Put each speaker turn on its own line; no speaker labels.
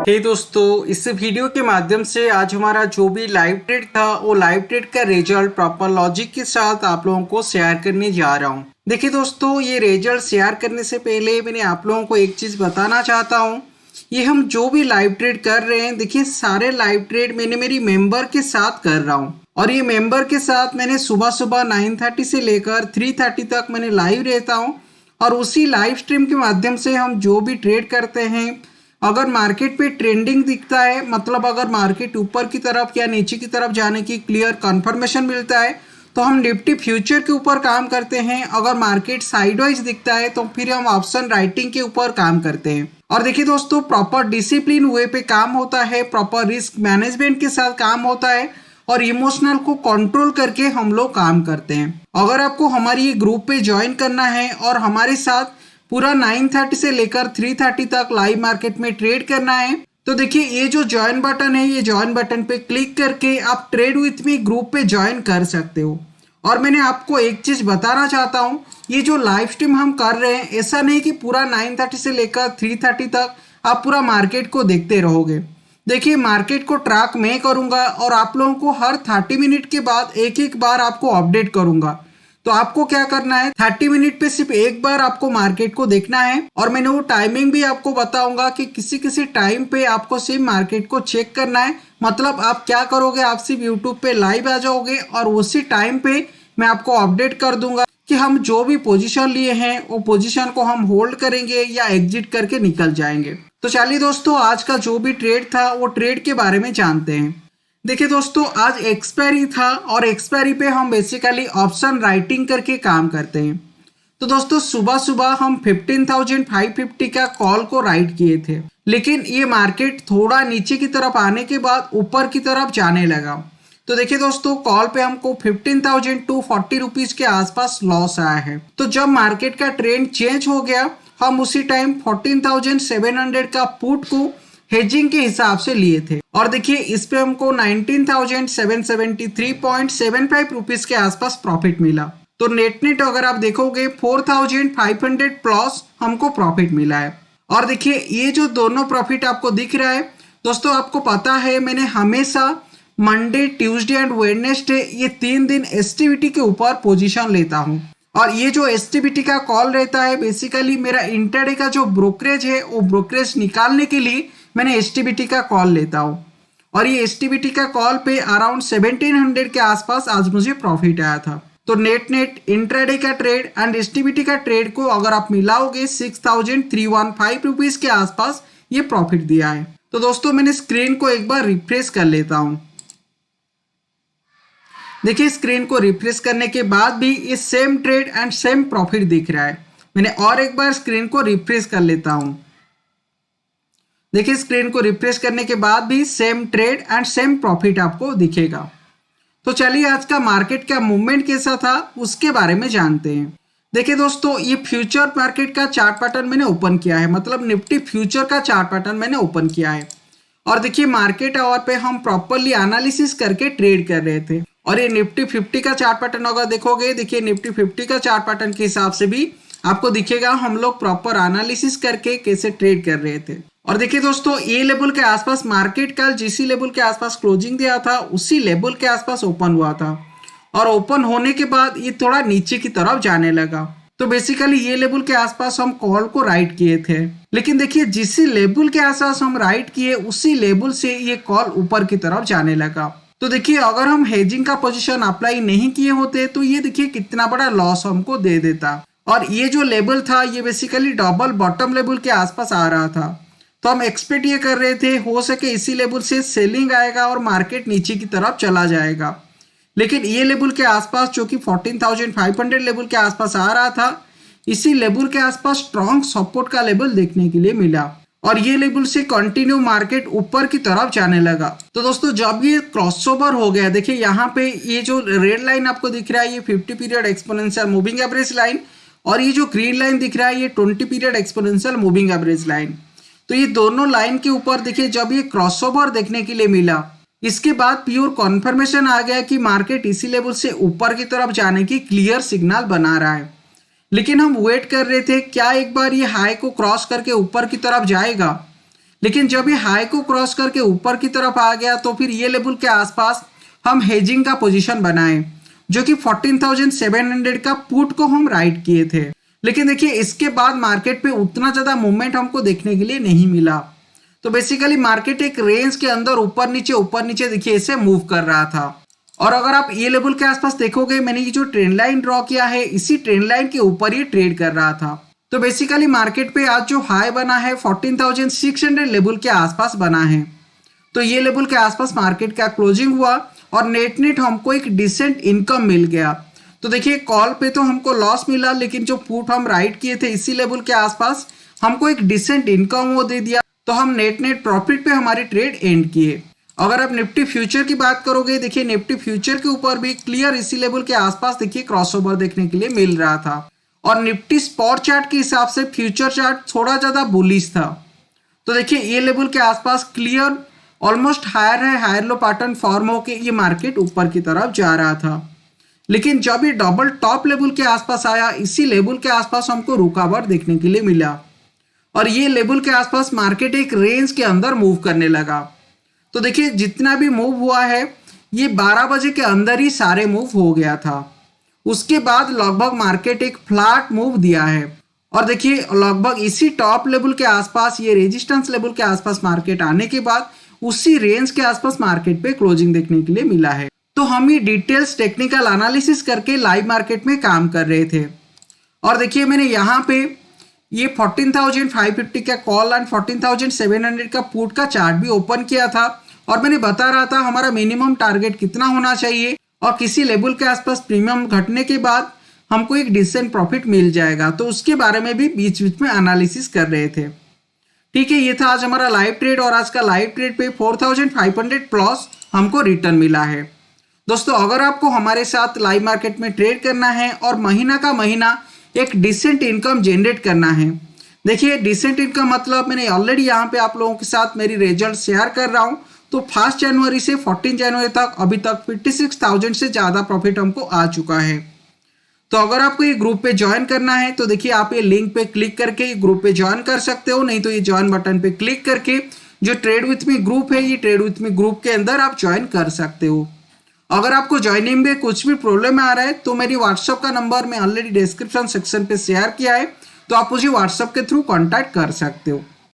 हे दोस्तों, इस वीडियो के माध्यम से आज हमारा जो भी लाइव ट्रेड था वो लाइव ट्रेड का रिजल्ट प्रॉपर लॉजिक के साथ आप लोगों को शेयर करने जा रहा हूं। देखिए दोस्तों, ये रिजल्ट शेयर करने से पहले मैंने आप लोगों को एक चीज़ बताना चाहता हूं। ये हम जो भी लाइव ट्रेड कर रहे हैं, देखिए सारे लाइव ट्रेड मैंने मेरी मेंबर के साथ कर रहा हूँ और ये मेंबर के साथ मैंने सुबह सुबह 9:30 से लेकर 3:30 तक मैंने लाइव रहता हूँ और उसी लाइव स्ट्रीम के माध्यम से हम जो भी ट्रेड करते हैं, अगर मार्केट पे ट्रेंडिंग दिखता है, मतलब अगर मार्केट ऊपर की तरफ या नीचे की तरफ जाने की क्लियर कंफर्मेशन मिलता है तो हम निफ्टी फ्यूचर के ऊपर काम करते हैं। अगर मार्केट साइडवाइज दिखता है तो फिर हम ऑप्शन राइटिंग के ऊपर काम करते हैं। और देखिए दोस्तों, प्रॉपर डिसिप्लिन वे पे काम होता है, प्रॉपर रिस्क मैनेजमेंट के साथ काम होता है और इमोशनल को कंट्रोल करके हम लोग काम करते हैं। अगर आपको हमारी ये ग्रुप पे ज्वाइन करना है और हमारे साथ पूरा 9:30 से लेकर 3:30 तक लाइव मार्केट में ट्रेड करना है तो देखिए ये जो ज्वाइन बटन है, ये ज्वाइन बटन पे क्लिक करके आप ट्रेड विथ मी ग्रुप पे ज्वाइन कर सकते हो। और मैंने आपको एक चीज बताना चाहता हूँ, ये जो लाइव स्ट्रीम हम कर रहे हैं ऐसा नहीं कि पूरा 9:30 से लेकर 3:30 तक आप पूरा मार्केट को देखते रहोगे। देखिए मार्केट को ट्रैक मैं करूंगा और आप लोगों को हर 30 मिनट के बाद एक एक बार आपको अपडेट करूंगा। तो आपको क्या करना है, 30 मिनट पे सिर्फ एक बार आपको मार्केट को देखना है और मैंने वो टाइमिंग भी आपको बताऊंगा कि किसी किसी टाइम पे आपको सिर्फ मार्केट को चेक करना है। मतलब आप क्या करोगे, आप सिर्फ यूट्यूब पे लाइव आ जाओगे और उसी टाइम पे मैं आपको अपडेट कर दूंगा कि हम जो भी पोजीशन लिए हैं वो पोजीशन को हम होल्ड करेंगे या एग्जिट करके निकल जाएंगे। तो चलिए दोस्तों, आज का जो भी ट्रेड था वो ट्रेड के बारे में जानते हैं। देखिए दोस्तों, आज एक्सपायरी था और एक्सपायरी पे हम बेसिकली ऑप्शन राइटिंग करके काम करते हैं। तो दोस्तों सुबह सुबह हम 15,550 का कॉल को राइट किए थे, लेकिन ये मार्केट थोड़ा नीचे की तरफ आने के बाद ऊपर की तरफ जाने लगा। तो देखिए दोस्तों, कॉल पे हमको 15,240 रुपीज के आसपास लॉस आया है। तो जब मार्केट का ट्रेंड चेंज हो गया, हम उसी टाइम 14,700 का पुट को हेजिंग के हिसाब से लिए थे और देखिए इस पे हमको 19,773.75 रुपीज के आसपास प्रॉफिट मिला। तो नेट अगर आप देखोगे 4,500 प्लस हमको प्रॉफिट मिला है। और देखिए ये जो दोनों प्रॉफिट आपको दिख रहा है दोस्तों, आपको पता है मैंने हमेशा मंडे, ट्यूसडे एंड वेडनेसडे ये 3 दिन एसटीबीटी के ऊपर पोजीशन लेता हूँ और ये जो एसटीबीटी का कॉल रहता है बेसिकली मेरा इंटरडे का जो ब्रोकरेज है वो ब्रोकरेज निकालने के लिए मैंने एसटीबीटी का कॉल लेता हूँ और ये एसटीबीटी का कॉल पे अराउंड 1700 के आसपास आज मुझे प्रॉफिट आया था। तो नेट इंट्राडे का ट्रेड एंड एसटीबीटी का ट्रेड को अगर आप मिलाओगे 6,315 रुपीज के आसपास ये प्रॉफिट दिया है। तो दोस्तों मैंने स्क्रीन को एक बार रिफ्रेश कर लेता हूँ। देखिए स्क्रीन को रिफ्रेश करने के बाद भी ये same trade and same profit दिख रहा है। मैंने और एक बार स्क्रीन को रिफ्रेश कर लेता हूं। देखिए स्क्रीन को रिफ्रेश करने के बाद भी same trade and same profit आपको दिखेगा। तो चलिए आज का मार्केट का मूवमेंट कैसा था उसके बारे में जानते हैं। देखिए दोस्तों, ये फ्यूचर मार्केट का चार्ट पैटर्न मैंने ओपन किया है, मतलब निफ्टी फ्यूचर का चार्ट पैटर्न मैंने ओपन किया है और देखिए मार्केट आवर पे हम प्रॉपरली एनालिसिस करके ट्रेड कर रहे थे। और ये निफ्टी 50 का चार्ट पैटर्न अगर देखोगे, देखिए निफ्टी 50 का चार्ट पैटर्न के हिसाब से भी आपको दिखेगा हम लोग प्रॉपर एनालिसिस करके कैसे ट्रेड कर रहे थे। और देखिए दोस्तों, ये लेवल के आसपास मार्केट कल जिस लेवल के आसपास क्लोजिंग दिया था उसी लेवल के आसपास ओपन हुआ था और ओपन होने के बाद ये थोड़ा नीचे की तरफ जाने लगा। तो बेसिकली ये लेवल के आसपास हम कॉल को राइट किए थे, लेकिन देखिए जिस लेवल के आसपास हम राइट किए उसी लेवल से ये कॉल ऊपर की तरफ जाने लगा। तो देखिए अगर हम हेजिंग का पोजीशन अप्लाई नहीं किए होते तो ये देखिए कितना बड़ा लॉस हमको दे देता। और ये जो लेवल था ये बेसिकली डबल बॉटम लेवल के आसपास आ रहा था। तो हम एक्सपेक्ट ये कर रहे थे हो सके इसी लेवल से सेलिंग आएगा और मार्केट नीचे की तरफ चला जाएगा, लेकिन ये लेवल के आसपास जो कि 14,500 लेवल के आसपास आ रहा था, इसी लेवल के आसपास स्ट्रॉन्ग सपोर्ट का लेवल देखने के लिए मिला और ये लेवल से कंटिन्यू मार्केट ऊपर की तरफ जाने लगा। तो दोस्तों जब ये क्रॉसओवर हो गया, देखिए यहाँ पे ये जो रेड लाइन आपको दिख रहा है ये 50 period exponential moving average line और ये जो ग्रीन लाइन दिख रहा है ये 20 period exponential moving average line. तो ये दोनों लाइन के ऊपर देखिए जब ये क्रॉसओवर देखने के लिए मिला, इसके बाद प्योर कॉन्फर्मेशन आ गया कि मार्केट इसी लेवल से ऊपर की तरफ जाने की क्लियर सिग्नल बना रहा है। लेकिन हम वेट कर रहे थे क्या एक बार ये हाई को क्रॉस करके ऊपर की तरफ जाएगा, लेकिन जब ये हाई को क्रॉस करके ऊपर की तरफ आ गया तो फिर ये लेवल के आसपास हम हेजिंग का पोजीशन बनाए, जो कि 14,700 का पुट को हम राइट किए थे। लेकिन देखिए इसके बाद मार्केट पे उतना ज़्यादा मूवमेंट हमको देखने के लिए नहीं मिला। तो बेसिकली मार्केट एक रेंज के अंदर ऊपर नीचे देखिए इसे मूव कर रहा था। और अगर आप ये लेवल के आसपास देखोगे, मैंने ये जो ट्रेंड लाइन ड्रॉ किया है इसी ट्रेंड लाइन के ऊपर ये ट्रेड कर रहा था। तो बेसिकली मार्केट पे आज जो हाई बना है 14,600 लेवल के आसपास बना है। तो ये लेवल के आसपास मार्केट का क्लोजिंग हुआ और नेट हमको एक डिसेंट इनकम मिल गया। तो देखिए कॉल पे तो हमको लॉस मिला, लेकिन जो पुट हम राइट किए थे इसी लेवल के आसपास हमको एक डिसेंट इनकम वो दे दिया। तो हम नेट प्रॉफिट पे हमारी ट्रेड एंड किए। अगर आप निफ्टी फ्यूचर की बात करोगे, देखिए निफ्टी फ्यूचर के ऊपर भी क्लियर इसी लेवल के आसपास देखिए क्रॉसओवर देखने के लिए मिल रहा था। और निफ्टी स्पॉट चार्ट के हिसाब से फ्यूचर चार्ट थोड़ा ज़्यादा बुलिश था। तो देखिए ये लेवल के आसपास क्लियर ऑलमोस्ट हायर है, हायर लो पैटर्न फॉर्म होके ये मार्केट ऊपर की तरफ जा रहा था। लेकिन जब ये डबल टॉप लेवल के आसपास आया, इसी लेवल के आसपास हमको रुकावट देखने के लिए मिला और ये लेवल के आसपास मार्केट एक रेंज के अंदर मूव करने लगा। तो देखिए जितना भी मूव हुआ है ये 12 बजे के अंदर ही सारे मूव हो गया था। उसके बाद लगभग मार्केट एक फ्लैट मूव दिया है और देखिए लगभग इसी टॉप लेवल के आसपास, ये रेजिस्टेंस लेवल के आसपास मार्केट आने के बाद उसी रेंज के आसपास मार्केट पे क्लोजिंग देखने के लिए मिला है। तो हम ये डिटेल्स टेक्निकल एनालिसिस करके लाइव मार्केट में काम कर रहे थे। और देखिए मैंने यहाँ पे ये 14,550 का कॉल एंड 14,700 का पुट का चार्ट भी ओपन किया था और मैंने बता रहा था हमारा मिनिमम टारगेट कितना होना चाहिए और किसी लेवल के आसपास प्रीमियम घटने के बाद हमको एक डिसेंट प्रॉफिट मिल जाएगा। तो उसके बारे में भी बीच बीच में एनालिसिस कर रहे थे। ठीक है, ये था आज हमारा लाइव ट्रेड और आज का लाइव ट्रेड पे 4,500 प्लस हमको रिटर्न मिला है। दोस्तों अगर आपको हमारे साथ लाइव मार्केट में ट्रेड करना है और महीना का महीना एक डिसेंट इनकम जनरेट करना है, देखिए डिसेंट इनकम मतलब मैंने ऑलरेडी यहाँ पे आप लोगों के साथ मेरी रिजल्ट शेयर कर रहा हूँ। तो 1 जनवरी से 14 जनवरी तक अभी तक 56,000 से ज़्यादा प्रॉफिट हमको आ चुका है। तो अगर आपको ये ग्रुप पे ज्वाइन करना है तो देखिए आप ये लिंक पे क्लिक करके ये ग्रुप पे ज्वाइन कर सकते हो, नहीं तो ये ज्वाइन बटन पे क्लिक करके जो ट्रेड विथ मी ग्रुप है ये ट्रेड विथ मी ग्रुप के अंदर आप ज्वाइन कर सकते हो। अगर आपको ज्वाइनिंग में कुछ भी प्रॉब्लम आ रहा है तो मेरी व्हाट्सअप का नंबर मैं ऑलरेडी डिस्क्रिप्शन सेक्शन पे शेयर किया है, तो आप मुझे व्हाट्सअप के थ्रू कॉन्टैक्ट कर सकते हो।